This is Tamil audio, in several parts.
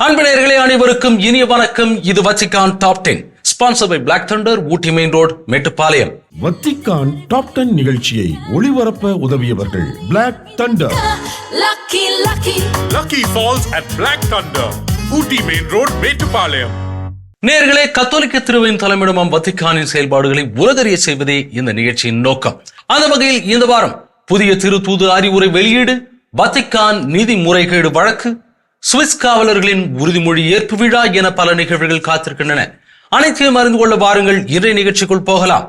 அன்பு நேயர்களே அனைவருக்கும் இனிய வணக்கம். இது Vatican top 10 sponsor by Black Thunder, Ooty main road, Mettupalayam. Vatican top 10 நிகழ்ச்சியை ஒளிபரப்ப உதவியவர்கள் Black Thunder. Lucky Falls at Black Thunder, Ooty main road, Mettupalayam. நேயர்களே, கத்தோலிக்க திருவையின் தலைமையிடமாம் வத்திக்கானின் செயல்பாடுகளை உலகறிய செய்வதே இந்த நிகழ்ச்சியின் நோக்கம். அந்த வகையில் இந்த வாரம் புதிய திருத்தூது அறிவுரை வெளியீடு, வத்திக்கான் நிதி முறைகேடு வழக்கு, சுவிஸ் காவலர்களின் உறுதிமொழி ஏற்பு விழா என பல நிகழ்வுகள் காத்திருக்கின்றன. அனைத்தையும் அறிந்து கொள்ள வாருங்கள், இன்றைய நிகழ்ச்சிக்குள் போகலாம்.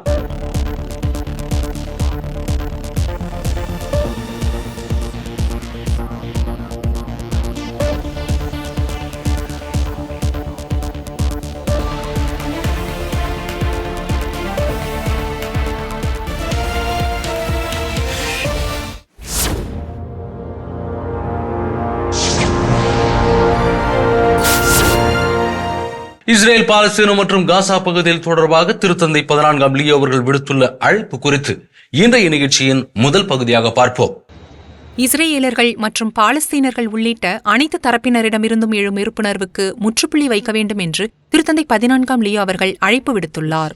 இஸ்ரேல், பாலஸ்தீனம் மற்றும் காசா பகுதியில் தொடர்பாக திருத்தந்தை 14ஆம் லியோ அவர்கள் விடுத்துள்ள அழைப்பு குறித்து இன்றைய நிகழ்ச்சியின் முதல் பகுதியாக பார்ப்போம். இஸ்ரேலர்கள் மற்றும் பாலஸ்தீனர்கள் உள்ளிட்ட அனைத்து தரப்பினரிடமிருந்தும் எழும் வெறுப்புணர்வுக்கு முற்றுப்புள்ளி வைக்க வேண்டும் என்று திருத்தந்தை 14ஆம் லியோ அவர்கள் அழைப்பு விடுத்துள்ளார்.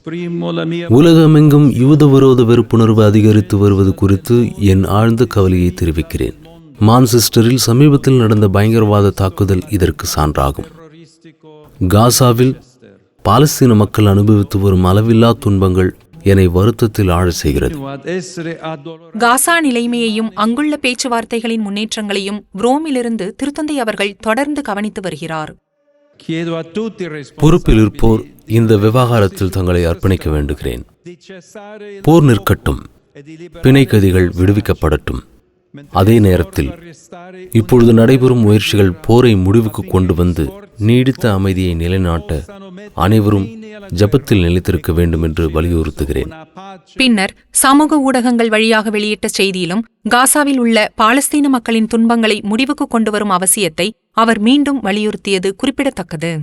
உலகமெங்கும் யூத விரோத வெறுப்புணர்வு அதிகரித்து வருவது குறித்து என் ஆழ்ந்த கவலையை தெரிவிக்கிறேன். மான்செஸ்டரில் சமீபத்தில் நடந்த பயங்கரவாத தாக்குதல் இதற்கு சான்றாகும். காசாவில் பாலஸ்தீன மக்கள் அனுபவித்து வரும் அளவில்லா துன்பங்கள் என்னை வருத்தத்தில் ஆழ செய்கிறது. காசா நிலைமையையும் அங்குள்ள பேச்சுவார்த்தைகளின் முன்னேற்றங்களையும் ரோமிலிருந்து திருத்தந்தை அவர்கள் தொடர்ந்து கவனித்து வருகிறார். பொறுப்பில் இருப்போர் இந்த விவகாரத்தில் தங்களை அர்ப்பணிக்க வேண்டுகிறேன். போர் நிற்கட்டும், பிணை கைதிகள் விடுவிக்கப்படட்டும். அதே நேரத்தில் இப்பொழுது நடைபெறும் முயற்சிகள் போரை முடிவுக்கு கொண்டு வந்து நீடித்த அமைதியை நிலைநாட்ட அனைவரும் ஜபத்தில் நிலைத்திருக்க வேண்டும் என்று வலியுறுத்துகிறேன். பின்னர் சமூக ஊடகங்கள் வழியாக வெளியிட்ட செய்தியிலும் காசாவில் உள்ள பாலஸ்தீன மக்களின் துன்பங்களை முடிவுக்கு கொண்டு வரும் அவசியத்தை அவர் மீண்டும் வலியுறுத்தியது குறிப்பிடத்தக்கது.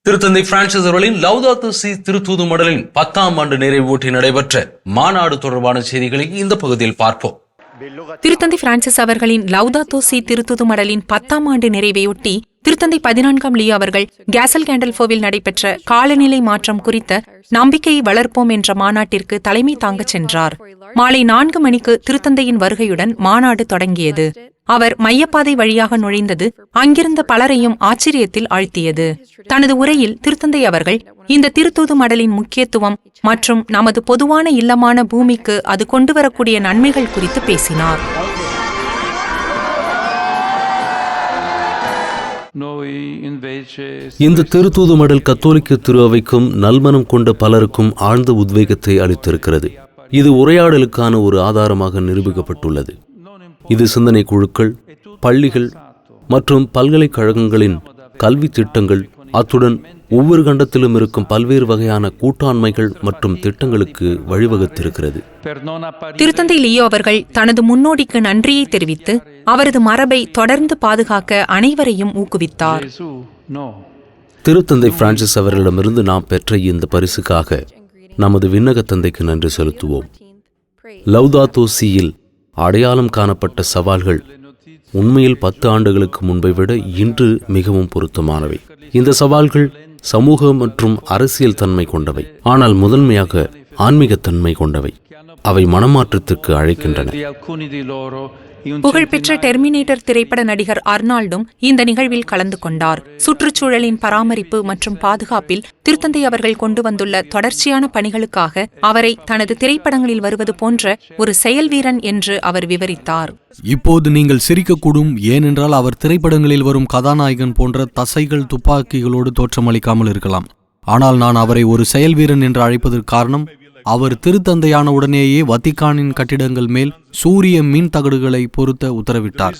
திருத்தந்தை பிரான்சிஸ் அவர்களின் லௌதாத்தோ சி திருத்தூது மடலின் 10ஆம் ஆண்டு நிறைவொட்டி நடைபெற்ற மாநாடு தொடர்பான செய்திகளை இந்த பகுதியில் பார்ப்போம். திருத்தந்தை பிரான்சிஸ் அவர்களின் லௌதாத்தோ சி திருத்தூது மடலின் 10ஆம் ஆண்டு நிறைவையொட்டி திருத்தந்தை 14ஆம் லியோ அவர்கள் கேசல் கேண்டல்ஃபோவில் நடைபெற்ற காலநிலை மாற்றம் குறித்த நம்பிக்கையை வளர்ப்போம் என்ற மாநாட்டிற்கு தலைமை தாங்கச் சென்றார். மாலை 4 மணிக்கு திருத்தந்தையின் வருகையுடன் மாநாடு தொடங்கியது. அவர் மையப்பாதை வழியாக நுழைந்தது அங்கிருந்த பலரையும் ஆச்சரியத்தில் ஆழ்த்தியது. தனது உரையில் திருத்தந்தை அவர்கள் இந்த திருத்தூது மடலின் முக்கியத்துவம் மற்றும் நமது பொதுவான இல்லமான பூமிக்கு அது கொண்டுவரக்கூடிய நன்மைகள் குறித்து பேசினார். இந்த திருத்தூது மடல் கத்தோலிக்க திரு அவைக்கும் நல்மனம் கொண்ட பலருக்கும் ஆழ்ந்த உத்வேகத்தை அளித்திருக்கிறது. இது உரையாடலுக்கான ஒரு ஆதாரமாக நிரூபிக்கப்பட்டுள்ளது. இது சிந்தனை குழுக்கள், பள்ளிகள் மற்றும் பல்கலைக்கழகங்களின் கல்வி திட்டங்கள், அத்துடன் ஒவ்வொரு கண்டத்திலும் இருக்கும் பல்வேறு வகையான கூட்டாண்மைகள் மற்றும் திட்டங்களுக்கு வழிவகுத்திருக்கிறது. திருத்தந்தை லியோ அவர்கள் தனது முன்னோடிக்கு நன்றியை தெரிவித்து அவரது மரபை தொடர்ந்து பாதுகாக்க அனைவரையும் ஊக்குவித்தார். திருத்தந்தை பிரான்சிஸ் அவர்களிடமிருந்து நாம் பெற்ற இந்த பரிசுக்காக நமது விண்ணக தந்தைக்கு நன்றி செலுத்துவோம். லௌதாத்தோ சியில் அடையாளம் காணப்பட்ட சவால்கள் உண்மையில் 10 ஆண்டுகளுக்கு முன்பை விட இன்று மிகவும் பொருத்தமானவை. இந்த சவால்கள் சமூக மற்றும் அரசியல் தன்மை கொண்டவை, ஆனால் முதன்மையாக ஆன்மீகத்தன்மை கொண்டவை. அவை மனமாற்றத்திற்கு அழைக்கின்றன. புகழ்பெற்ற டெர்மினேட்டர் திரைப்பட நடிகர் அர்னால்டும் இந்த நிகழ்வில் கலந்து கொண்டார். சுற்றுச்சூழலின் பராமரிப்பு மற்றும் பாதுகாப்பில் திருத்தந்தை அவர்கள் கொண்டு வந்துள்ள தொடர்ச்சியான பணிகளுக்காக அவரை தனது திரைப்படங்களில் வருவது போன்ற ஒரு செயல் வீரன் என்று அவர் விவரித்தார். இப்போது நீங்கள் சிரிக்கக்கூடும், ஏனென்றால் அவர் திரைப்படங்களில் வரும் கதாநாயகன் போன்ற தசைகள் துப்பாக்கிகளோடு தோற்றமளிக்காமல் இருக்கலாம். ஆனால் நான் அவரை ஒரு செயல் வீரன் என்று அழைப்பதற்கு காரணம், அவர் திருத்தந்தையான உடனேயே வத்திக்கானின் கட்டிடங்கள் மேல் சூரிய மின் தகடுகளை பொருத்த உத்தரவிட்டார்.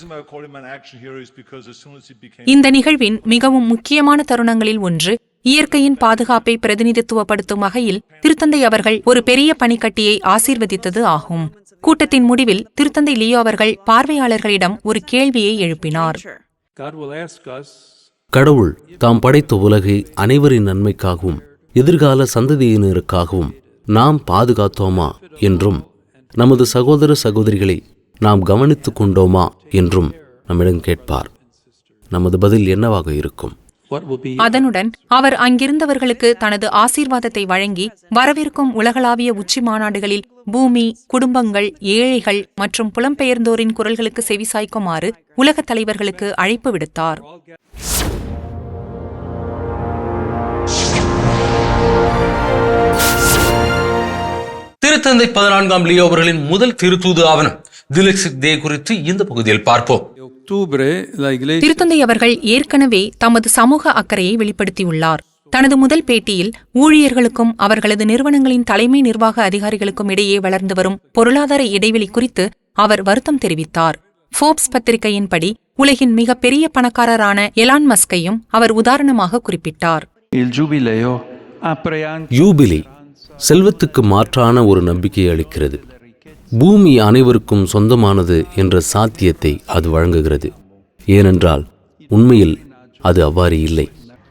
இந்த நிகழ்வின் மிகவும் முக்கியமான தருணங்களில் ஒன்று இயற்கையின் பாதுகாப்பை பிரதிநிதித்துவப்படுத்தும் வகையில் திருத்தந்தை அவர்கள் ஒரு பெரிய பனிக்கட்டியை ஆசீர்வதித்தது ஆகும். கூட்டத்தின் முடிவில் திருத்தந்தை லியோ அவர்கள் பார்வையாளர்களிடம் ஒரு கேள்வியை எழுப்பினார். கடவுள் தாம் படைத்த உலகை அனைவரின் நன்மைக்காகவும் எதிர்கால சந்ததியினருக்காகவும் நாம் பாதுகாத்தோமா என்றும் நமது சகோதர சகோதரிகளை நாம் கவனித்துக் கொண்டோமா என்றும் நம்மிடம் கேட்பார். நமது பதில் என்னவாக இருக்கும்? அதனுடன் அவர் அங்கிருந்தவர்களுக்கு தனது ஆசீர்வாதத்தை வழங்கி வரவிருக்கும் உலகளாவிய உச்சி மாநாடுகளில் பூமி, குடும்பங்கள், ஏழைகள் மற்றும் புலம்பெயர்ந்தோரின் குரல்களுக்கு செவிசாய்க்குமாறு உலகத் தலைவர்களுக்கு அழைப்பு விடுத்தார். திருத்தந்தை 14ஆம் லியோ அவர்களின் முதல் திருத்தூது ஆவணம் தி லெக்சிட் டே குறித்து இந்த பகுதியில் பார்ப்போம். திருத்தந்தை அவர்கள் ஏற்கனவே தமது சமூக அக்கறையை வெளிப்படுத்தியுள்ளார். தனது முதல் பேட்டியில் ஊழியர்களுக்கும் அவர்களது நிறுவனங்களின் தலைமை நிர்வாக அதிகாரிகளுக்கும் இடையே வளர்ந்து வரும் பொருளாதார இடைவெளி குறித்து அவர் வருத்தம் தெரிவித்தார். ஃபோர்ப்ஸ் பத்திரிகையின்படி உலகின் மிக பெரிய பணக்காரரான எலான் மஸ்கையும் அவர் உதாரணமாக குறிப்பிட்டார். யூபிலி செல்வத்துக்கு மாற்றான ஒரு நம்பிக்கையை அளிக்கிறது. பூமி அனைவருக்கும் சொந்தமானது என்ற சாத்தியத்தை அது வழங்குகிறது. ஏனென்றால் உண்மையில் அது அவ்வாறு இல்லை.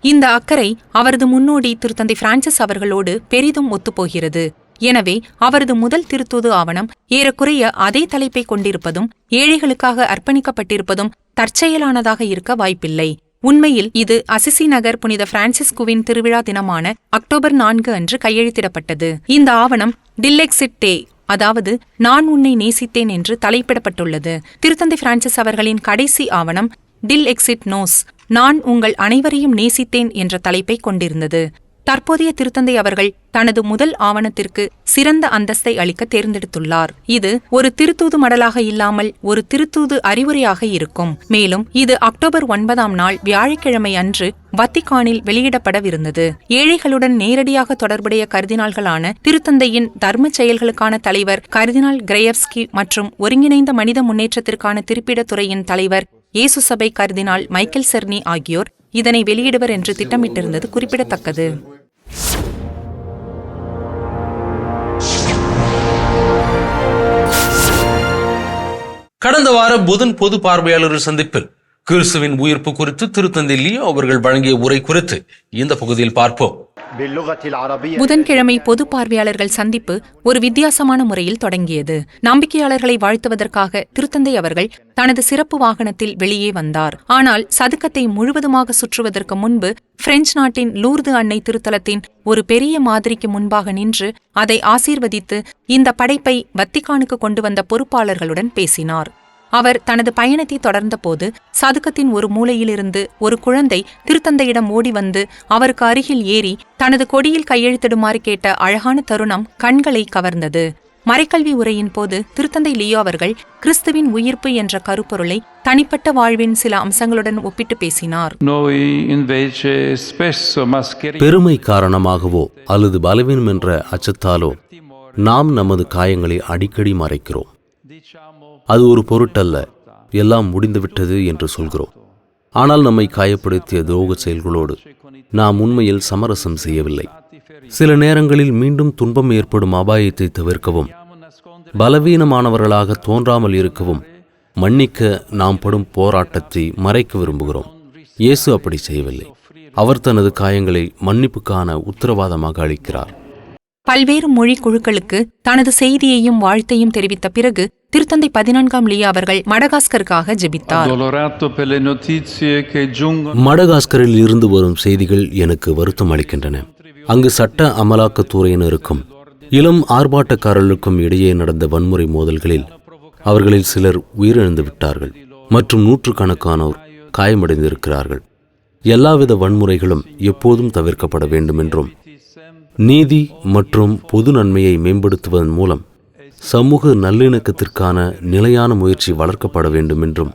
இந்த அக்கறை அவரது முன்னோடி திருத்தந்தை பிரான்சிஸ் அவர்களோடு பெரிதும் ஒத்துப்போகிறது. எனவே அவரது முதல் திருத்தூது ஆவணம் ஏறக்குறைய அதே தலைப்பை கொண்டிருப்பதும் ஏழைகளுக்காக அர்ப்பணிக்கப்பட்டிருப்பதும் தற்செயலானதாக இருக்க வாய்ப்பில்லை. உண்மையில் இது அசிசி நகர் புனித பிரான்சிஸ்குவின் திருவிழா தினமான அக்டோபர் 4 அன்று கையெழுத்திடப்பட்டது. இந்த ஆவணம் தி லெக்சிட் டே, அதாவது நான் உன்னை நேசித்தேன் என்று தலைப்பிடப்பட்டுள்ளது. திருத்தந்தை பிரான்சிஸ் அவர்களின் கடைசி ஆவணம் தி லெக்சிட் நோஸ், நான் உங்கள் அனைவரையும் நேசித்தேன் என்ற தலைப்பை கொண்டிருந்தது. தற்போதைய திருத்தந்தை அவர்கள் தனது முதல் ஆவணத்திற்கு சிறந்த அந்தஸ்தை அளிக்க தேர்ந்தெடுத்துள்ளார். இது ஒரு திருத்தூது மடலாக இல்லாமல் ஒரு திருத்தூது அறிவுரையாக இருக்கும். மேலும் இது அக்டோபர் 9ஆம் நாள் வியாழக்கிழமை அன்று வத்திக்கானில் வெளியிடப்படவிருந்தது. ஏழைகளுடன் நேரடியாக தொடர்புடைய கர்தினால்களான திருத்தந்தையின் தர்ம செயல்களுக்கான தலைவர் கர்தினால் கிரெயவ்ஸ்கி மற்றும் ஒருங்கிணைந்த மனித முன்னேற்றத்திற்கான திருப்பிடத் துறையின் தலைவர் இயேசு சபை கர்தினால் மைக்கேல் செர்னி ஆகியோர் இதனை வெளியிடுவர் என்று திட்டமிட்டிருந்தது குறிப்பிடத்தக்கது. கடந்த வார புதன் பொது பார்வையாளர்கள் சந்திப்பில் கிறிஸ்துவின் உயிர்ப்பு குறித்து திருத்தந்தை லியோ அவர்கள் வழங்கிய உரை குறித்து இந்த பகுதியில் பார்ப்போம். புதன்கிழமை பொது பார்வையாளர்கள் சந்திப்பு ஒரு வித்தியாசமான முறையில் தொடங்கியது. நம்பிக்கையாளர்களை வாழ்த்துவதற்காக திருத்தந்தை அவர்கள் தனது சிறப்பு வாகனத்தில் வெளியே வந்தார். ஆனால் சதுக்கத்தை முழுவதுமாக சுற்றுவதற்கு முன்பு பிரெஞ்சு நாட்டின் லூர்து அன்னை திருத்தலத்தின் ஒரு பெரிய மாதிரிக்கு முன்பாக நின்று அதை ஆசீர்வதித்து இந்த படைப்பை வத்திக்கானுக்கு கொண்டு வந்த பொறுப்பாளர்களுடன் பேசினார். அவர் தனது பயணத்தை தொடர்ந்தபோது சதுக்கத்தின் ஒரு மூலையிலிருந்து ஒரு குழந்தை திருத்தந்தையிடம் ஓடி வந்து அவருக்கு அருகில் ஏறி தனது கொடியில் கையெழுத்திடுமாறு கேட்ட அழகான தருணம் கண்களை கவர்ந்தது. மறைக்கல்வி உரையின் போது திருத்தந்தை லியோ அவர்கள் கிறிஸ்துவின் உயிர்ப்பு என்ற கருப்பொருளை தனிப்பட்ட வாழ்வின் சில அம்சங்களுடன் ஒப்பிட்டு பேசினார். பெருமை காரணமாகவோ அல்லது பலவீனம் என்ற அச்சத்தாலோ நாம் நமது காயங்களை அடிக்கடி மறைக்கிறோம். அது ஒரு பொருட்டல்ல, எல்லாம் முடிந்துவிட்டது என்று சொல்கிறோம். ஆனால் நம்மை காயப்படுத்திய துரோக செயல்களோடு நாம் உண்மையில் சமரசம் செய்யவில்லை. சில நேரங்களில் மீண்டும் துன்பம் ஏற்படும் அபாயத்தை தவிர்க்கவும் பலவீனமானவர்களாக தோன்றாமல் இருக்கவும் மன்னிக்க நாம் படும் போராட்டத்தை மறைக்க விரும்புகிறோம். இயேசு அப்படி செய்யவில்லை. அவர் தனது காயங்களை மன்னிப்புக்கான உத்தரவாதமாக அளிக்கிறார். பல்வேறு மொழி குழுக்களுக்கு தனது செய்தியையும் வாழ்த்தையும் தெரிவித்த பிறகு திருத்தந்தை 14ஆம் லியோ அவர்கள் மடகாஸ்கருக்காக ஜெபித்தார். மடகாஸ்கரில் இருந்து வரும் செய்திகள் எனக்கு வருத்தம் அளிக்கின்றன. அங்கு சட்ட அமலாக்கத்துறையினருக்கும் இளம் ஆர்ப்பாட்டக்காரர்களுக்கும் இடையே நடந்த வன்முறை மோதல்களில் அவர்களில் சிலர் உயிரிழந்து விட்டார்கள் மற்றும் நூற்றுக்கணக்கானோர் காயமடைந்திருக்கிறார்கள். எல்லாவித வன்முறைகளும் எப்போதும் தவிர்க்கப்பட வேண்டும் என்றும் நீதி மற்றும் பொது நன்மையை மேம்படுத்துவதன் மூலம் சமூக நல்லிணக்கத்திற்கான நிலையான முயற்சி வளர்க்கப்பட வேண்டும் என்றும்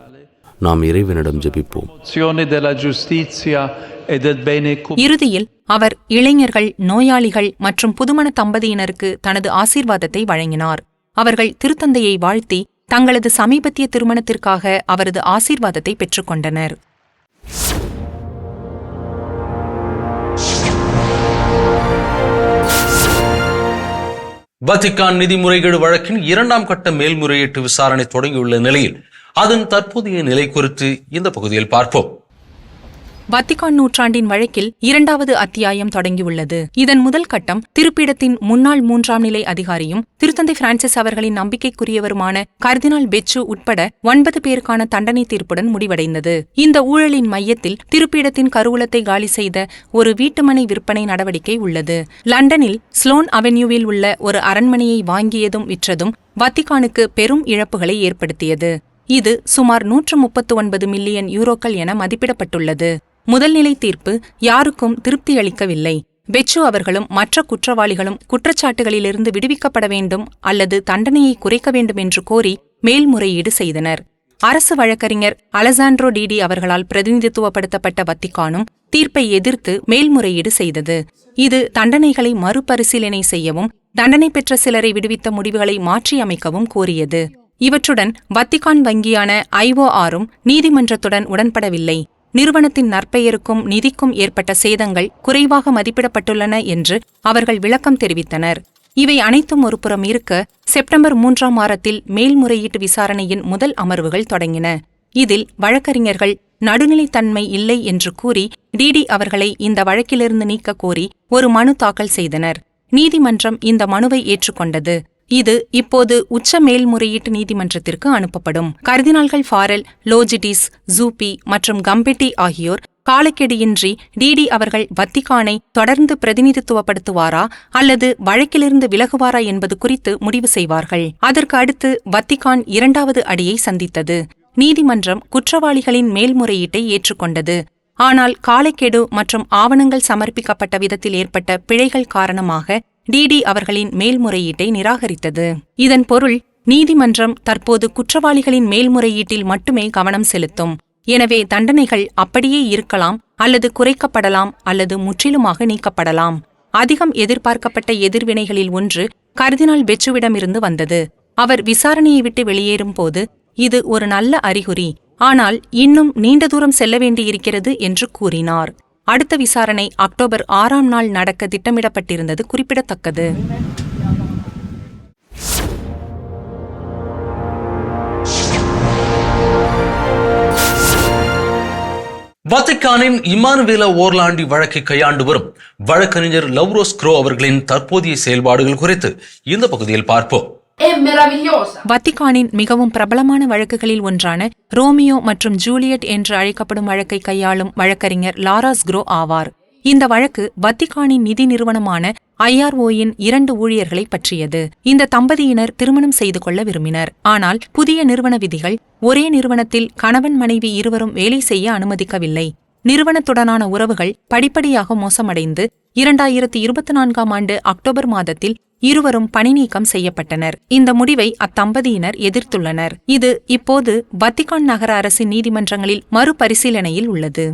நாம் இறைவனிடம் ஜெபிப்போம். இறுதியில் அவர் இளைஞர்கள், நோயாளிகள் மற்றும் புதுமண தம்பதியினருக்கு தனது ஆசீர்வாதத்தை வழங்கினார். அவர்கள் திருத்தந்தையை வாழ்த்தி தங்களது சமீபத்திய திருமணத்திற்காக அவரது ஆசீர்வாதத்தை பெற்றுக்கொண்டனர். வத்திக்கான் நிதி முறைகேடு வழக்கின் 2ஆம் கட்ட மேல்முறையீட்டு விசாரணை தொடங்கியுள்ள நிலையில் அதன் தற்போதைய நிலை குறித்து இந்த பகுதியில் பார்ப்போம். வத்திக்கான் நூற்றாண்டின் வழக்கில் 2வது அத்தியாயம் தொடங்கியுள்ளது. இதன் முதல் கட்டம் திருப்பீடத்தின் முன்னாள் 3ஆம் நிலை அதிகாரியும் திருத்தந்தை பிரான்சிஸ் அவர்களின் நம்பிக்கைக்குரியவருமான கர்தினால் பெச்சு உட்பட 9 பேருக்கான தண்டனை தீர்ப்புடன் முடிவடைந்தது. இந்த ஊழலின் மையத்தில் திருப்பீடத்தின் கருவூலத்தை காலி செய்த ஒரு வீட்டுமனை விற்பனை நடவடிக்கை உள்ளது. லண்டனில் ஸ்லோன் அவென்யூவில் உள்ள ஒரு அரண்மனையை வாங்கியதும் விற்றதும் வத்திக்கானுக்கு பெரும் இழப்புகளை ஏற்படுத்தியது. இது சுமார் 139 மில்லியன் யூரோக்கள் என மதிப்பிடப்பட்டுள்ளது. முதல்நிலை தீர்ப்பு யாருக்கும் திருப்தியளிக்கவில்லை. பெச்சு அவர்களும் மற்ற குற்றவாளிகளும் குற்றச்சாட்டுகளிலிருந்து விடுவிக்கப்பட வேண்டும் அல்லது தண்டனையை குறைக்க வேண்டும் என்று கோரி மேல்முறையீடு செய்தனர். அரசு வழக்கறிஞர் அலெசாண்ட்ரோ டிடி அவர்களால் பிரதிநிதித்துவப்படுத்தப்பட்ட வத்திக்கானும் தீர்ப்பை எதிர்த்து மேல்முறையீடு செய்தது. இது தண்டனைகளை மறுபரிசீலனை செய்யவும் தண்டனை பெற்ற சிலரை விடுவித்த முடிவுகளை மாற்றியமைக்கவும் கோரியது. இவற்றுடன் வத்திக்கான் வங்கியான IORம் நீதிமன்றத்துடன் உடன்படவில்லை. நிறுவனத்தின் நற்பெயருக்கும் நிதிக்கும் ஏற்பட்ட சேதங்கள் குறைவாக மதிப்பிடப்பட்டுள்ளன என்று அவர்கள் விளக்கம் தெரிவித்தனர். இவை அனைத்தும் ஒருபுறம் இருக்க, செப்டம்பர் 3ஆம் வாரத்தில் மேல்முறையீட்டு விசாரணையின் முதல் அமர்வுகள் தொடங்கின. இதில் வழக்கறிஞர்கள் நடுநிலைத்தன்மை இல்லை என்று கூறி டிடி அவர்களை இந்த வழக்கிலிருந்து நீக்க கோரி ஒரு மனு தாக்கல் செய்தனர். நீதிமன்றம் இந்த மனுவை ஏற்றுக்கொண்டது. இது இப்போது உச்ச மேல்முறையீட்டு நீதிமன்றத்திற்கு அனுப்பப்படும். கர்தினால்கள் ஃபாரெல், லோஜிடிஸ், ஜூப்பி மற்றும் கம்பெட்டி ஆகியோர் காலக்கெடுயின்றி டிடி அவர்கள் வத்திக்கானை தொடர்ந்து பிரதிநிதித்துவப்படுத்துவாரா அல்லது வழக்கிலிருந்து விலகுவாரா என்பது குறித்து முடிவு செய்வார்கள். அதற்கு அடுத்து வத்திக்கான் 2வது அடியை சந்தித்தது. நீதிமன்றம் குற்றவாளிகளின் மேல்முறையீட்டை ஏற்றுக்கொண்டது. ஆனால் காலக்கெடு மற்றும் ஆவணங்கள் சமர்ப்பிக்கப்பட்ட விதத்தில் ஏற்பட்ட பிழைகள் காரணமாக டிடி அவர்களின் மேல்முறையீட்டை நிராகரித்தது. இதன் பொருள், நீதிமன்றம் தற்போது குற்றவாளிகளின் மேல்முறையீட்டில் மட்டுமே கவனம் செலுத்தும். எனவே தண்டனைகள் அப்படியே இருக்கலாம் அல்லது குறைக்கப்படலாம் அல்லது முற்றிலுமாக நீக்கப்படலாம். அதிகம் எதிர்பார்க்கப்பட்ட எதிர்வினைகளில் ஒன்று கர்தினால் பெச்சுவிடமிருந்து வந்தது. அவர் விசாரணையை விட்டு வெளியேறும் போது இது ஒரு நல்ல அறிகுறி, ஆனால் இன்னும் நீண்ட தூரம் செல்ல வேண்டியிருக்கிறது என்று கூறினார். அடுத்த விசாரணை அக்டோபர் 6ஆம் நாள் நடக்க திட்டமிடப்பட்டிருந்தது குறிப்பிடத்தக்கது. வத்திக்கானின் இமானுவேலா ஓர்லாண்டி வழக்கை கையாண்டு வரும் வழக்கறிஞர் லவ்ரோஸ் க்ரோ அவர்களின் தற்போதைய செயல்பாடுகள் குறித்து இந்த பகுதியில் பார்ப்போம். வத்திக்கானின் மிகவும் பிரபலமான வழக்குகளில் ஒன்றான ரோமியோ மற்றும் ஜூலியட் என்று அழைக்கப்படும் வழக்கை கையாளும் வழக்கறிஞர் லாராஸ் க்ரோ ஆவார். இந்த வழக்கு வத்திக்கானின் நிதி நிறுவனமான IROயின் 2 ஊழியர்களை பற்றியது. இந்த தம்பதியினர் திருமணம் செய்து கொள்ள விரும்பினர். ஆனால் புதிய நிறுவன விதிகள் ஒரே நிறுவனத்தில் கணவன் மனைவி இருவரும் வேலை செய்ய அனுமதிக்கவில்லை. நிறுவனத்துடனான உறவுகள் படிப்படியாக மோசமடைந்து 2024ஆம் ஆண்டு அக்டோபர் மாதத்தில் இருவரும் பணி நீக்கம் செய்யப்பட்டனர். இந்த முடிவை அத்தம்பதியினர் எதிர்த்துள்ளனர். இது இப்போது வத்திக்கான் நகர அரசின் நீதிமன்றங்களில் மறுபரிசீலனையில் உள்ளது.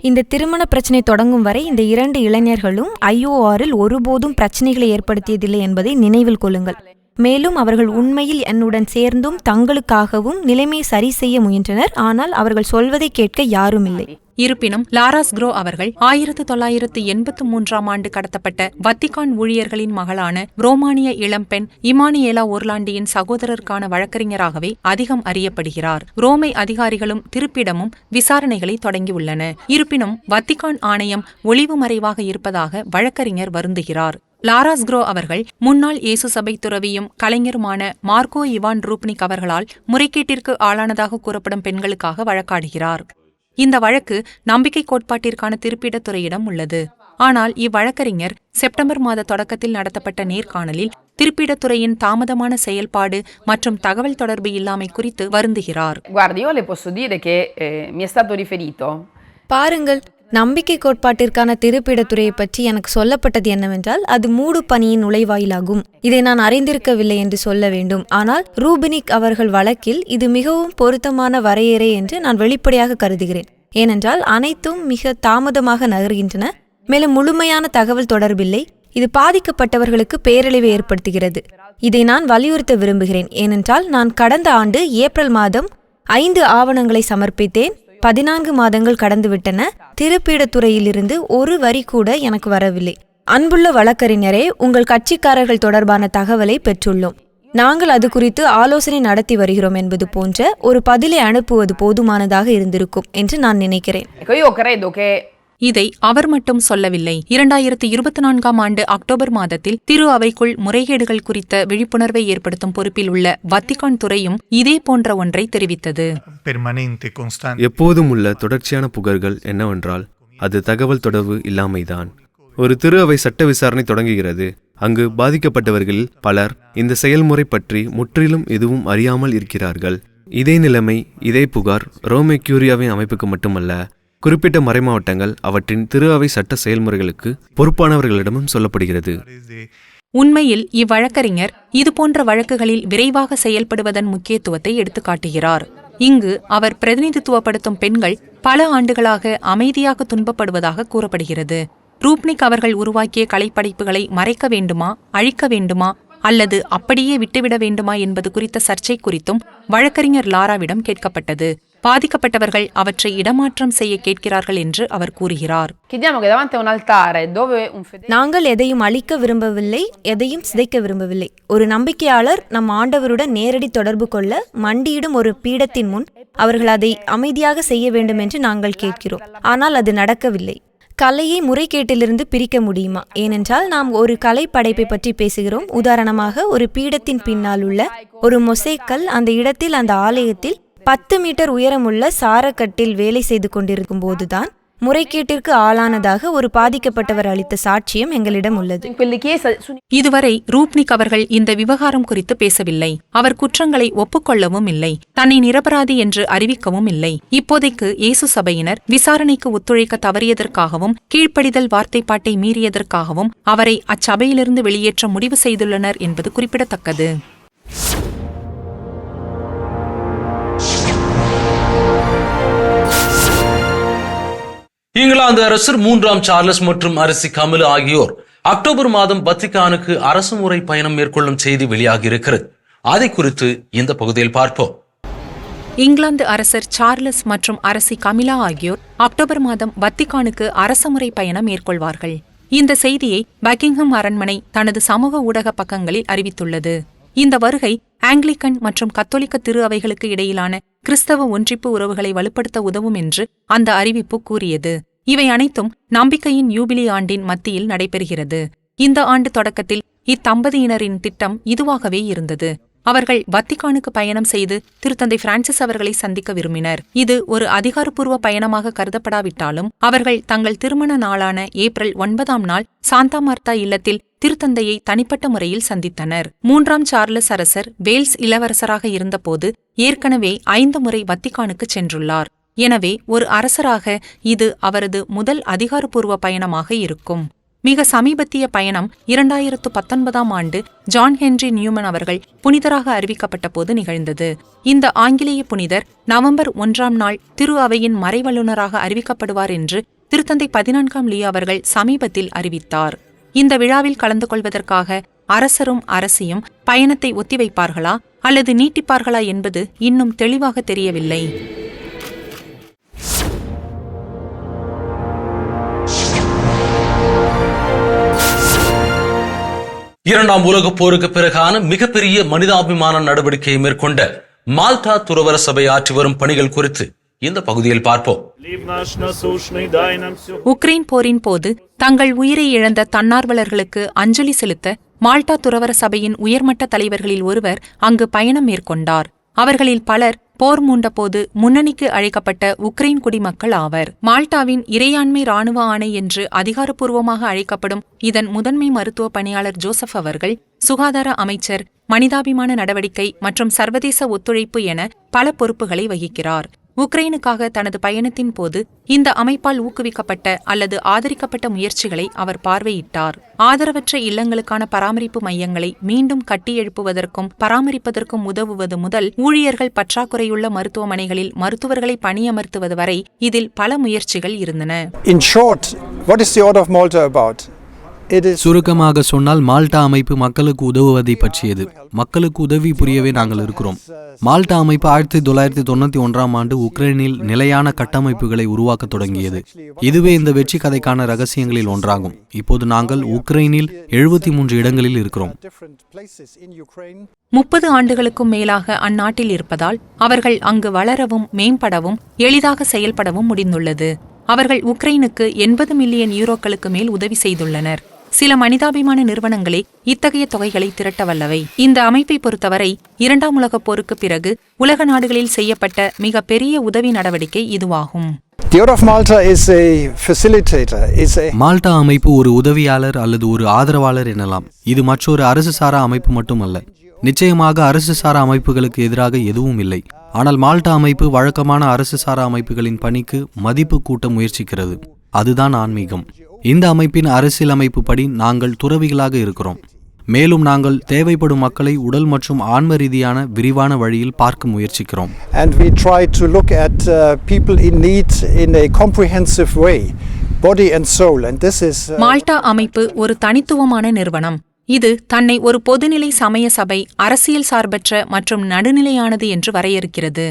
இந்த திருமண பிரச்சனை தொடங்கும் வரை இந்த 2 இளைஞர்களும் IORல் ஒருபோதும் பிரச்சனைகளை ஏற்படுத்தியதில்லை என்பதை நினைவில் கொள்ளுங்கள். மேலும் அவர்கள் உண்மையில் என்னுடன் சேர்ந்தும் தங்களுக்காகவும் நிலைமையை சரி செய்ய முயன்றனர். ஆனால் அவர்கள் சொல்வதை கேட்க யாரும் இல்லை. இருப்பினும் லாராஸ் க்ரோ அவர்கள் 1983ஆம் ஆண்டு கடத்தப்பட்ட வத்திக்கான் ஊழியர்களின் மகளான ரோமானிய இளம்பெண் இமானுவேலா ஓர்லாண்டியின் சகோதரருக்கான வழக்கறிஞராகவே அதிகம் அறியப்படுகிறார். ரோமை அதிகாரிகளும் திருப்பிடமும் விசாரணைகளை தொடங்கியுள்ளன. இருப்பினும் வத்திக்கான் ஆணையம் ஒளிவு மறைவாக இருப்பதாக வழக்கறிஞர் வருந்துகிறார். லாராஸ் க்ரோ அவர்கள் முன்னாள் இயேசு சபை துறவியும் கலைஞருமான மார்க்கோ இவான் ரூப்னிக் அவர்களால் முறைகேட்டிற்கு ஆளானதாக கூறப்படும் பெண்களுக்காக வழக்காடுகிறார். இந்த வழக்கு நம்பிக்கை கோட்பாட்டிற்கான திருப்பிடத்துறையிடம் உள்ளது. ஆனால் இவ்வழக்கறிஞர் செப்டம்பர் மாத தொடக்கத்தில் நடத்தப்பட்ட நேர்காணலில் திருப்பிடத்துறையின் தாமதமான செயல்பாடு மற்றும் தகவல் தொடர்பு இல்லாமை குறித்து வருந்துகிறார். பாருங்கள், நம்பிக்கை கோட்பாட்டிற்கான திருப்பிடத்துறையை பற்றி எனக்கு சொல்லப்பட்டது என்னவென்றால் அது மூடு பணியின் நுழைவாயிலாகும். இதை நான் அறிந்திருக்கவில்லை என்று சொல்ல வேண்டும். ஆனால் ரூபினிக் அவர்கள் வழக்கில் இது மிகவும் பொருத்தமான வரையறை என்று நான் வெளிப்படையாக கருதுகிறேன். ஏனென்றால் அனைத்தும் மிக தாமதமாக நகர்கின்றன. மேலும் முழுமையான தகவல் தொடர்பில்லை. இது பாதிக்கப்பட்டவர்களுக்கு பேரழிவை ஏற்படுத்துகிறது. இதை நான் வலியுறுத்த விரும்புகிறேன். ஏனென்றால் நான் கடந்த ஆண்டு ஏப்ரல் மாதம் 5 ஆவணங்களை சமர்ப்பித்தேன். 14 மாதங்கள் கடந்துவிட்டன. திருப்பீடத்துறையிலிருந்து ஒரு வரி கூட எனக்கு வரவில்லை. அன்புள்ள வழக்கறிஞரே, உங்கள் கட்சிக்காரர்கள் தொடர்பான தகவலை பெற்றுள்ளோம். நாங்கள் அது குறித்து ஆலோசனை நடத்தி வருகிறோம் என்பது போன்ற ஒரு பதிலை அனுப்புவது போதுமானதாக இருந்திருக்கும் என்று நான் நினைக்கிறேன். இதை அவர் மட்டும் சொல்லவில்லை. 2024ஆம் ஆண்டு அக்டோபர் மாதத்தில் திரு அவைக்குள் முறைகேடுகள் குறித்த விழிப்புணர்வை ஏற்படுத்தும் பொறுப்பில் உள்ள வத்திக்கான் துறையும் இதே போன்ற ஒன்றை தெரிவித்தது. எப்போதும் உள்ள தொடர்ச்சியான புகார்கள் என்னவென்றால் அது தகவல் தொடர்பு இல்லாமைதான். ஒரு திரு அவை சட்ட விசாரணை தொடங்குகிறது. அங்கு பாதிக்கப்பட்டவர்களில் பலர் இந்த செயல்முறை பற்றி முற்றிலும் எதுவும் அறியாமல் இருக்கிறார்கள். இதே நிலைமை, இதே புகார் ரோமே கியூரியாவின் அமைப்புக்கு மட்டுமல்ல, குறிப்பிட்ட மறைமாவட்டங்கள் அவற்றின் திரு அவை சட்ட செயல்முறைகளுக்கு பொறுப்பானவர்களிடமும் சொல்லப்படுகிறது. உண்மையில் இவ்வழக்கறிஞர் இதுபோன்ற வழக்குகளில் விரைவாக செயல்படுவதன் முக்கியத்துவத்தை எடுத்துக்காட்டுகிறார். இங்கு அவர் பிரதிநிதித்துவப்படுத்தும் பெண்கள் பல ஆண்டுகளாக அமைதியாக துன்பப்படுவதாக கூறப்படுகிறது. ரூப்னிக் அவர்கள் உருவாக்கிய கலைப்படைப்புகளை மறைக்க வேண்டுமா, அழிக்க வேண்டுமா அல்லது அப்படியே விட்டுவிட வேண்டுமா என்பது குறித்த சர்ச்சை குறித்தும் வழக்கறிஞர் லாராவிடம் கேட்கப்பட்டது. பாதிக்கப்பட்டவர்கள் அவற்றை இடமாற்றம் செய்ய கேட்கிறார்கள் என்று அவர் கூறுகிறார். நாங்கள் எதையும் அழிக்க விரும்பவில்லை, எதையும் சிதைக்க விரும்பவில்லை. ஒரு நம்பிக்கையாளர் நம் ஆண்டவருடன் நேரடி தொடர்பு கொள்ள மண்டியிடும் ஒரு பீடத்தின் முன் அவர்கள் அதை அமைதியாக செய்ய வேண்டும் என்று நாங்கள் கேட்கிறோம். ஆனால் அது நடக்கவில்லை. கலையை முறைகேட்டிலிருந்து பிரிக்க முடியுமா? ஏனென்றால் நாம் ஒரு கலை படைப்பை பற்றி பேசுகிறோம். உதாரணமாக, ஒரு பீடத்தின் பின்னால் உள்ள ஒரு மொசைக்கல் அந்த இடத்தில், அந்த ஆலயத்தில் 10 மீட்டர் உயரமுள்ள சாரக்கட்டில் வேலை செய்து கொண்டிருக்கும் போதுதான் முறைகேட்டிற்கு ஆளானதாக ஒரு பாதிக்கப்பட்டவர் அளித்த சாட்சியம் எங்களிடம் உள்ளது. இதுவரை ரூப்னிக் அவர்கள் இந்த விவகாரம் குறித்து பேசவில்லை. அவர் குற்றங்களை ஒப்புக்கொள்ளவும் இல்லை, தன்னை நிரபராதி என்று அறிவிக்கவும் இல்லை. இப்போதைக்கு இயேசு சபையினர் விசாரணைக்கு ஒத்துழைக்க தவறியதற்காகவும் கீழ்ப்படிதல் வார்த்தைப்பாட்டை மீறியதற்காகவும் அவரை அச்சபையிலிருந்து வெளியேற்ற முடிவு செய்துள்ளனர் என்பது குறிப்பிடத்தக்கது. இங்கிலாந்து அரசர் 3ஆம் சார்லஸ் மற்றும் அரசி கமிலா ஆகியோர் அக்டோபர் மாதம் வத்திக்கானுக்கு அரசுமுறை பயணம் மேற்கொள்ளும் செய்தி வெளியாகியிருக்கிறது. அதை குறித்து இந்த பகுதியில் பார்ப்போம். இங்கிலாந்து அரசர் சார்லஸ் மற்றும் அரசி கமிலா ஆகியோர் அக்டோபர் மாதம் வத்திக்கானுக்கு அரசுமுறை பயணம் மேற்கொள்வார்கள். இந்த செய்தியை பக்கிங்ஹாம் அரண்மனை தனது சமூக ஊடக பக்கங்களில் அறிவித்துள்ளது. இந்த வருகை ஆங்கிலிக்கன் மற்றும் கத்தோலிக்க திரு அவைகளுக்கு இடையிலான கிறிஸ்தவ ஒன்றிப்பு உறவுகளை வலுப்படுத்த உதவும் என்று அந்த அறிவிப்பு கூறியது. இவை அனைத்தும் நம்பிக்கையின் யூபிலி ஆண்டின் மத்தியில் நடைபெறுகிறது. இந்த ஆண்டு தொடக்கத்தில் இத்தம்பதியினரின் திட்டம் இதுவாகவே இருந்தது. அவர்கள் வத்திக்கானுக்கு பயணம் செய்து திருத்தந்தை பிரான்சிஸ் அவர்களை சந்திக்க விரும்பினர். இது ஒரு அதிகாரப்பூர்வ பயணமாக கருதப்படாவிட்டாலும் அவர்கள் தங்கள் திருமண நாளான ஏப்ரல் 9ஆம் நாள் சாந்தா மார்த்தா இல்லத்தில் திருத்தந்தையை தனிப்பட்ட முறையில் சந்தித்தனர். 3ஆம் சார்லஸ் அரசர் வேல்ஸ் இளவரசராக இருந்தபோது ஏற்கனவே 5 முறை வத்திக்கானுக்கு சென்றுள்ளார். எனவே ஒரு அரசராக இது அவரது முதல் அதிகாரப்பூர்வ பயணமாக இருக்கும். மிக சமீபத்திய பயணம் 2019ஆம் ஆண்டு ஜான் ஹென்றி நியூமன் அவர்கள் புனிதராக அறிவிக்கப்பட்ட போது நிகழ்ந்தது. இந்த ஆங்கிலேய புனிதர் நவம்பர் 1ஆம் நாள் திரு அவையின் மறைவல்லுநராக அறிவிக்கப்படுவார் என்று திருத்தந்தை 14ஆம் லியோ அவர்கள் சமீபத்தில் அறிவித்தார். இந்த விழாவில் கலந்து கொள்வதற்காக அரசரும் அரசியும் பயணத்தை ஒத்திவைப்பார்களா அல்லது நீட்டிப்பார்களா என்பது இன்னும் தெளிவாக தெரியவில்லை. இரண்டாம் உலகப் போருக்கு பிறகான மிகப்பெரிய மனிதாபிமான நடவடிக்கையை மேற்கொண்ட மால்டா துறவர சபை ஆற்றி வரும் பணிகள் குறித்து இந்த பகுதியில் பார்ப்போம். உக்ரைன் போரின் போது தங்கள் உயிரை இழந்த தன்னார்வலர்களுக்கு அஞ்சலி செலுத்த மால்டா துறவர சபையின் உயர்மட்ட தலைவர்களில் ஒருவர் அங்கு பயணம் மேற்கொண்டார். அவர்களில் பலர் போர் மூண்டபோது முன்னணிக்கு அழைக்கப்பட்ட உக்ரைன் குடிமக்கள் ஆவர். மால்டாவின் இறையாண்மை இராணுவ ஆணை என்று அதிகாரப்பூர்வமாக அழைக்கப்படும் இதன் முதன்மை மருத்துவ பணியாளர் ஜோசப் அவர்கள் சுகாதார அமைச்சர், மனிதாபிமான நடவடிக்கை மற்றும் சர்வதேச ஒத்துழைப்பு என பல பொறுப்புகளை வகிக்கிறார். உக்ரைனுக்காக தனது பயணத்தின் போது இந்த அமைப்பால் ஊக்குவிக்கப்பட்ட அல்லது ஆதரிக்கப்பட்ட முயற்சிகளை அவர் பார்வையிட்டார். ஆதரவற்ற இல்லங்களுக்கான பராமரிப்பு மையங்களை மீண்டும் கட்டியெழுப்புவதற்கும் பராமரிப்பதற்கும் உதவுவது முதல் ஊழியர்கள் பற்றாக்குறையுள்ள மருத்துவமனைகளில் மருத்துவர்களை பணியமர்த்துவது வரை இதில் பல முயற்சிகள் இருந்தன. In short, what is the Order of Malta about? சுருக்கமாக சொன்னால் மால்டா அமைப்பு மக்களுக்கு உதவுவதை பற்றியது. மக்களுக்கு உதவி புரியவே நாங்கள் இருக்கிறோம். மால்டா அமைப்பு 1991ஆம் ஆண்டு உக்ரைனில் நிலையான கட்டமைப்புகளை உருவாக்க தொடங்கியது. இதுவே இந்த வெற்றி கதைக்கான ரகசியங்களில் ஒன்றாகும். இப்போது நாங்கள் உக்ரைனில் 73 இடங்களில் இருக்கிறோம். 30 ஆண்டுகளுக்கும் மேலாக அந்நாட்டில் இருப்பதால் அவர்கள் அங்கு வளரவும் மேம்படவும் எளிதாக செயல்படவும் முடிந்துள்ளது. அவர்கள் உக்ரைனுக்கு 80 மில்லியன் யூரோக்களுக்கு மேல் உதவி செய்துள்ளனர். சில மனிதாபிமான நிறுவனங்களே இத்தகைய தொகைகளை திரட்ட வல்லவை. இந்த அமைப்பை பொறுத்தவரை 2ஆம் உலகப் போருக்கு பிறகு உலக நாடுகளில் செய்யப்பட்ட மிக பெரிய உதவி நடவடிக்கை இதுவாகும். மால்டா அமைப்பு ஒரு உதவியாளர் அல்லது ஒரு ஆதரவாளர் எனலாம். இது மற்றொரு அரசு சாரா அமைப்பு மட்டுமல்ல. நிச்சயமாக அரசு சாரா அமைப்புகளுக்கு எதிராக எதுவும் இல்லை. ஆனால் மால்டா அமைப்பு வழக்கமான அரசு சாரா அமைப்புகளின் பணிக்கு மதிப்பு கூட்ட முயற்சிக்கிறது. அதுதான் ஆன்மீகம். இந்த அமைப்பின் அரசியலமைப்பு படி நாங்கள் துறவிகளாக இருக்கிறோம். மேலும் நாங்கள் தேவைப்படும் மக்களை உடல் மற்றும் ஆன்ம ரீதியான விரிவான வழியில் பார்க்க முயற்சிக்கிறோம். மால்டா அமைப்பு ஒரு தனித்துவமான நிறுவனம். இது தன்னை ஒரு பொதுநிலை சமய சபை, அரசியல் சார்பற்ற மற்றும் நடுநிலையானது என்று வரையறுக்கிறது.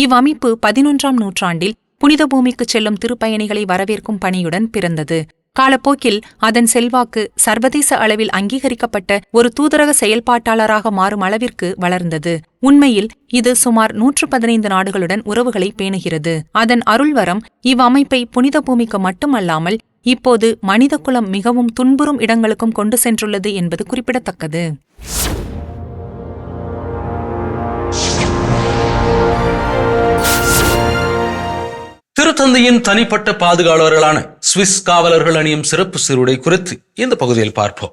இவ்வமைப்பு 11ஆம் நூற்றாண்டில் புனித பூமிக்கு செல்லும் திருப்பயணிகளை வரவேற்கும் பணியுடன் பிறந்தது. காலப்போக்கில் அதன் செல்வாக்கு சர்வதேச அளவில் அங்கீகரிக்கப்பட்ட ஒரு தூதரக செயல்பாட்டாளராக மாறும் அளவிற்கு வளர்ந்தது. உண்மையில் இது சுமார் 115 நாடுகளுடன் உறவுகளை பேணுகிறது. அதன் அருள்வரம் இவ்வமைப்பை புனித பூமிக்கு மட்டுமல்லாமல் இப்போது மனிதகுலம் மிகவும் துன்புறும் இடங்களுக்கும் கொண்டு சென்றுள்ளது என்பது குறிப்பிடத்தக்கது. திருத்தந்தையின் தனிப்பட்ட பாதுகாவலர்களான சுவிஸ் காவலர்கள் அணியும் சிறப்பு சீருடை குறித்து இந்த பகுதியில் பார்ப்போம்.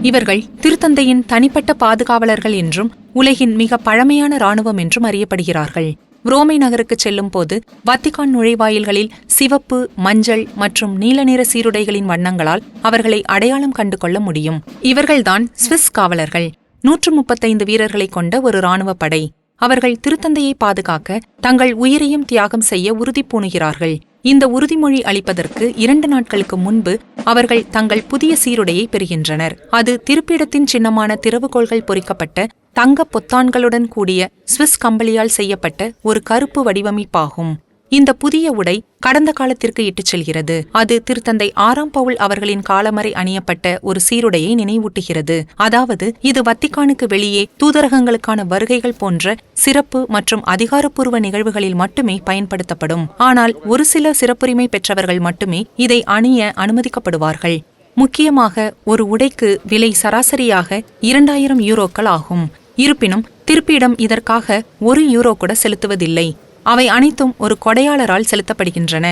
இவர்கள் திருத்தந்தையின் தனிப்பட்ட பாதுகாவலர்கள் என்றும் உலகின் மிக பழமையான இராணுவம் என்றும் அறியப்படுகிறார்கள். ரோமை நகருக்கு செல்லும் போது வத்திக்கான் நுழைவாயில்களில் சிவப்பு, மஞ்சள் மற்றும் நீல நிற சீருடைகளின் வண்ணங்களால் அவர்களை அடையாளம் கண்டு கொள்ள முடியும். இவர்கள்தான் சுவிஸ் காவலர்கள். 135 வீரர்களை கொண்ட ஒரு இராணுவ படை. அவர்கள் திருத்தந்தையை பாதுகாக்க தங்கள் உயிரையும் தியாகம் செய்ய உறுதி பூணுகிறார்கள். இந்த உறுதிமொழி அளிப்பதற்கு 2 நாட்களுக்கு முன்பு அவர்கள் தங்கள் புதிய சீருடையை பெறுகின்றனர். அது திருப்பிடத்தின் சின்னமான திறவுகோள்கள் பொறிக்கப்பட்ட தங்க பொத்தான்களுடன் கூடிய சுவிஸ் கம்பளியால் செய்யப்பட்ட ஒரு கருப்பு வடிவமைப்பாகும். இந்த புதிய உடை கடந்த காலத்திற்கு இட்டுச் செல்கிறது. அது திருத்தந்தை 6ஆம் பவுல் அவர்களின் காலமறை அணியப்பட்ட ஒரு சீருடையை நினைவூட்டுகிறது. அதாவது இது வத்திக்கானுக்கு வெளியே தூதரகங்களுக்கான வருகைகள் போன்ற சிறப்பு மற்றும் அதிகாரப்பூர்வ நிகழ்வுகளில் மட்டுமே பயன்படுத்தப்படும். ஆனால் ஒரு சில சிறப்புரிமை பெற்றவர்கள் மட்டுமே இதை அணிய அனுமதிக்கப்படுவார்கள். முக்கியமாக ஒரு உடைக்கு விலை சராசரியாக 2000 யூரோக்கள் ஆகும். இருப்பினும் திருப்பிடம் இதற்காக 1 யூரோ கூட செலுத்துவதில்லை. அவை அனைத்தும் ஒரு கொடையாளரால் செலுத்தப்படுகின்றன.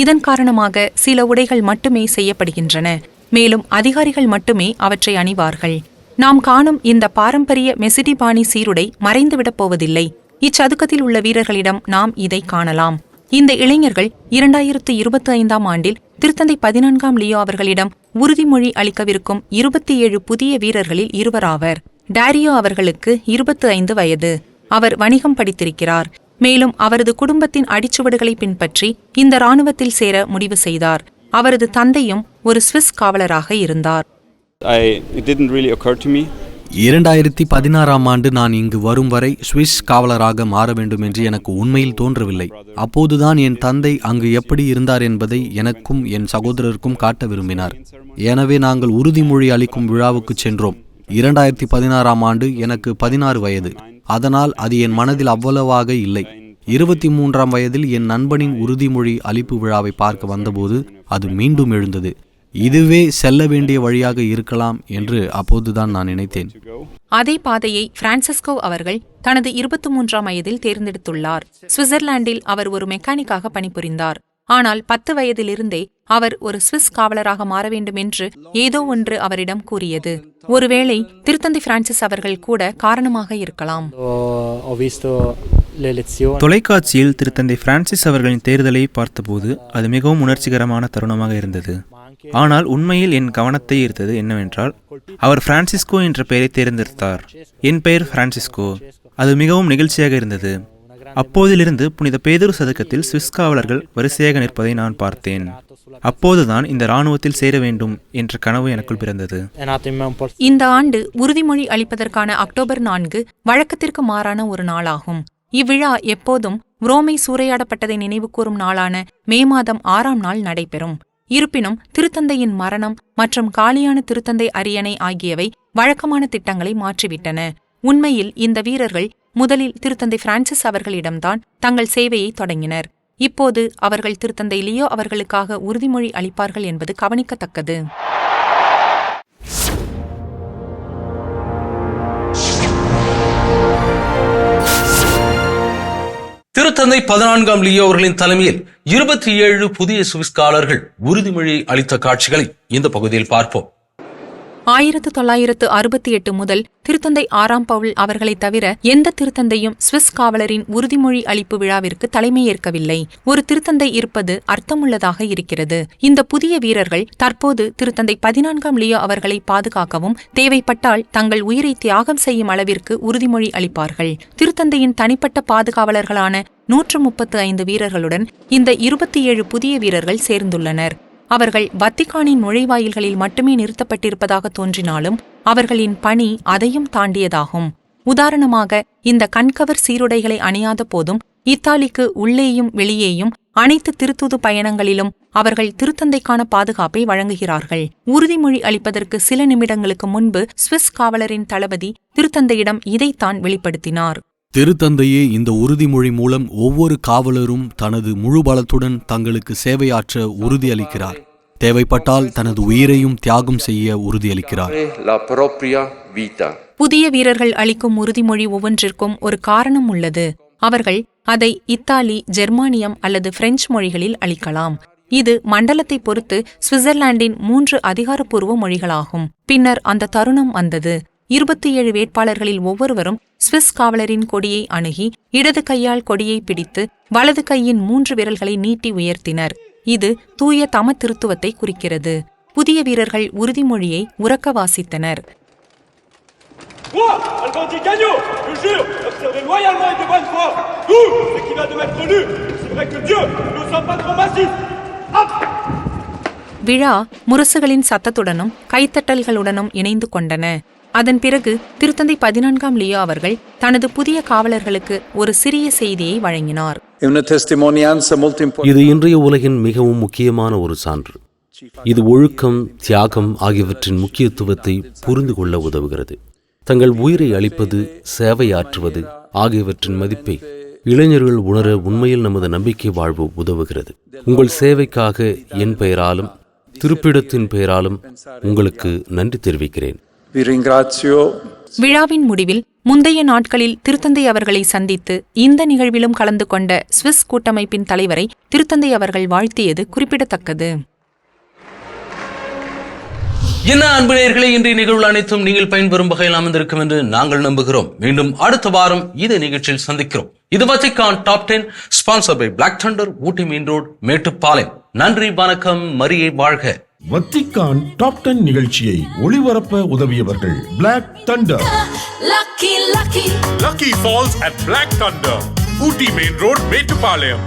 இதன் காரணமாக சில உடைகள் மட்டுமே செய்யப்படுகின்றன. மேலும் அதிகாரிகள் மட்டுமே அவற்றை அணிவார்கள். நாம் காணும் இந்த பாரம்பரிய மெசிடிபானி சீருடை மறைந்துவிடப் போவதில்லை. இச்சதுக்கத்தில் உள்ள வீரர்களிடம் நாம் இதை காணலாம். இந்த இளைஞர்கள் 2025ஆம் ஆண்டில் திருத்தந்தை 14ஆம் லியோ அவர்களிடம் உறுதிமொழி அளிக்கவிருக்கும் 27 புதிய வீரர்களில் இருவராவர். டாரியோ அவர்களுக்கு 25 வயது. அவர் வணிகம் படித்திருக்கிறார். மேலும் அவரது குடும்பத்தின் அடிச்சுவடுகளை பின்பற்றி இந்த இராணுவத்தில் சேர முடிவு செய்தார். அவரது தந்தையும் ஒரு சுவிஸ் காவலராக இருந்தார். 2016ஆம் ஆண்டு நான் இங்கு வரும் வரை சுவிஸ் காவலராக மாற வேண்டும் என்று எனக்கு உண்மையில் தோன்றவில்லை. அப்போதுதான் என் தந்தை அங்கு எப்படி இருந்தார் என்பதை எனக்கும் என் சகோதரருக்கும் காட்ட விரும்பினார். எனவே நாங்கள் உறுதிமொழி அளிக்கும் விழாவுக்கு சென்றோம். 2016ஆம் ஆண்டு எனக்கு 16 வயது. அதனால் அது என் மனதில் அவ்வளவாக இல்லை. 23ஆம் வயதில் என் நண்பனின் உறுதிமொழி அளிப்பு விழாவை பார்க்க வந்தபோது அது மீண்டும் எழுந்தது. இதுவே செல்ல வேண்டிய வழியாக இருக்கலாம் என்று அப்போதுதான் நான் நினைத்தேன். அதே பாதையை பிரான்சிஸ்கோ அவர்கள் தனது 23ஆம் வயதில் தேர்ந்தெடுத்துள்ளார். சுவிட்சர்லாந்தில் அவர் ஒரு மெக்கானிக்காக பணிபுரிந்தார். ஆனால் 10 வயதிலிருந்தே அவர் ஒரு சுவிஸ் காவலராக மாற வேண்டும் என்று ஏதோ ஒன்று அவரிடம் கூறியது. ஒருவேளை திருத்தந்தை பிரான்சிஸ் அவர்கள் கூட காரணமாக இருக்கலாம். தொலைக்காட்சியில் திருத்தந்தை பிரான்சிஸ் அவர்களின் தேர்தலை பார்த்தபோது அது மிகவும் உணர்ச்சிகரமான தருணமாக இருந்தது. ஆனால் உண்மையில் என் கவனத்தை ஈர்த்தது என்னவென்றால், அவர் பிரான்சிஸ்கோ என்ற பெயரை தேர்ந்தெடுத்தார். என் பெயர் பிரான்சிஸ்கோ. அது மிகவும் நெகிழ்ச்சியாக இருந்தது. அப்போதிலிருந்து புனித பேதுரு சதுக்கத்தில் சுவிஸ் காவலர்கள் வரிசையாக நிற்பதை நான் பார்த்தேன். அப்போதுதான் இந்த இராணுவத்தில் சேர வேண்டும் என்ற கனவு எனக்குள் பிறந்தது. இந்த ஆண்டு உறுதிமொழி அளிப்பதற்கான அக்டோபர் 4 வழக்கத்திற்கு மாறான ஒரு நாளாகும். இவ்விழா எப்போதும் ரோமை சூறையாடப்பட்டதை நினைவுகூரும் நாளான மே மாதம் 6ஆம் நாள் நடைபெறும். இருப்பினும் திருத்தந்தையின் மரணம் மற்றும் காலியான திருத்தந்தை அரியணை ஆகியவை வழக்கமான திட்டங்களை மாற்றிவிட்டன. உண்மையில் இந்த வீரர்கள் முதலில் திருத்தந்தை பிரான்சிஸ் அவர்களிடம்தான் தங்கள் சேவையை தொடங்கினர். இப்போது அவர்கள் திருத்தந்தை லியோ அவர்களுக்காக உறுதிமொழி அளிப்பார்கள் என்பது கவனிக்கத்தக்கது. திருத்தந்தை 14ஆம் லியோ அவர்களின் தலைமையில் 27 புதிய சுவிஸ்காலர்கள் உறுதிமொழி அளித்த காட்சிகளை இந்த பகுதியில் பார்ப்போம். 1968 முதல் திருத்தந்தை 6ஆம் பவுல் அவர்களை தவிர எந்த திருத்தந்தையும் சுவிஸ் காவலரின் உறுதிமொழி அளிப்பு விழாவிற்கு தலைமையேற்கவில்லை. ஒரு திருத்தந்தை இருப்பது அர்த்தமுள்ளதாக இருக்கிறது. இந்த புதிய வீரர்கள் தற்போது திருத்தந்தை 14ஆம் லியோ அவர்களை பாதுகாக்கவும் தேவைப்பட்டால் தங்கள் உயிரை தியாகம் செய்யும் அளவிற்கு உறுதிமொழி அளிப்பார்கள். திருத்தந்தையின் தனிப்பட்ட பாதுகாவலர்களான 135 வீரர்களுடன் இந்த 27 புதிய வீரர்கள் சேர்ந்துள்ளனர். அவர்கள் வத்திக்கானின் நுழைவாயில்களில் மட்டுமே நிறுத்தப்பட்டிருப்பதாக தோன்றினாலும் அவர்களின் பணி அதையும் தாண்டியதாகும். உதாரணமாக, இந்த கண்கவர் சீருடைகளை அணியாத போதும் இத்தாலிக்கு உள்ளேயும் வெளியேயும் அனைத்து திருத்தூது பயணங்களிலும் அவர்கள் திருத்தந்தைக்கான பாதுகாப்பை வழங்குகிறார்கள். உறுதிமொழி அளிப்பதற்கு சில நிமிடங்களுக்கு முன்பு சுவிஸ் காவலரின் தளபதி திருத்தந்தையிடம் இதைத்தான் வெளிப்படுத்தினார். திருத்தந்தையே இந்த உறுதிமொழி மூலம் ஒவ்வொரு காவலரும் தனது முழு பலத்துடன் தங்களுக்கு சேவையாற்ற உறுதியளிக்கிறார். தேவைப்பட்டால் தனது உயிரையும் தியாகம் செய்ய உறுதியளிக்கிறார். புதிய வீரர்கள் அளிக்கும் உறுதிமொழி ஒவ்வொன்றிற்கும் ஒரு காரணம் உள்ளது. அவர்கள் அதை இத்தாலி, ஜெர்மானியம் அல்லது பிரெஞ்சு மொழிகளில் அளிக்கலாம். இது மண்டலத்தை பொறுத்து சுவிட்சர்லாந்தின் 3 அதிகாரப்பூர்வ மொழிகளாகும். பின்னர் அந்த தருணம் வந்தது. 27 வேட்பாளர்களில் ஒவ்வொருவரும் சுவிஸ் காவலரின் கொடியை அணுகி இடது கையால் கொடியை பிடித்து வலது கையின் 3 விரல்களை நீட்டி உயர்த்தினர். இது தூய தம திருத்துவத்தை குறிக்கிறது. புதிய வீரர்கள் உறுதிமொழியை உரக்க வாசித்தனர். விழா முரசுகளின் சத்தத்துடனும் கைத்தட்டல்களுடனும் இணைந்து கொண்டன. அதன் பிறகு திருத்தந்தை 14ஆம் லியோ அவர்கள் தனது புதிய காவலர்களுக்கு ஒரு சிறிய செய்தியை வழங்கினார். இது இன்றைய உலகின் மிகவும் முக்கியமான ஒரு சான்று. இது ஒழுக்கம், தியாகம் ஆகியவற்றின் முக்கியத்துவத்தை புரிந்து கொள்ள உதவுகிறது. தங்கள் உயிரை அளிப்பது, சேவையாற்றுவது ஆகியவற்றின் மதிப்பை இளைஞர்கள் உணர உண்மையில் நமது நம்பிக்கை வாழ்வு உதவுகிறது. உங்கள் சேவைக்காக என் பெயராலும் திருப்பிடத்தின் பெயராலும் உங்களுக்கு நன்றி தெரிவிக்கிறேன். விழாவின் முடிவில் முந்தைய நாட்களில் திருத்தந்தை அவர்களை சந்தித்து இந்த நிகழ்விலும் கலந்து கொண்ட சுவிஸ் கூட்டமைப்பின் தலைவரை திருத்தந்தை அவர்கள் வாழ்த்தியது குறிப்பிடத்தக்கது. என்ன அன்பு நேயர்களே, இன்றைய நிகழ்வு அனைத்தும் நீங்கள் பயன்பெறும் வகையில் அமைந்திருக்கும் என்று நாங்கள் நம்புகிறோம். மீண்டும் அடுத்த வாரம் இதே நிகழ்ச்சியில் சந்திக்கிறோம். இது Vatican top 10 sponsor by Black Thunder, Ooty main road, Mettupalayam. நன்றி, வணக்கம், மரியே வாழ்க. வத்திக்கான் டாப் 10 நிகழ்ச்சியை ஒளிபரப்ப உதவியவர்கள் Black Thunder. Lucky Falls at Black Thunder, Ooty Main Road, Metupalayam.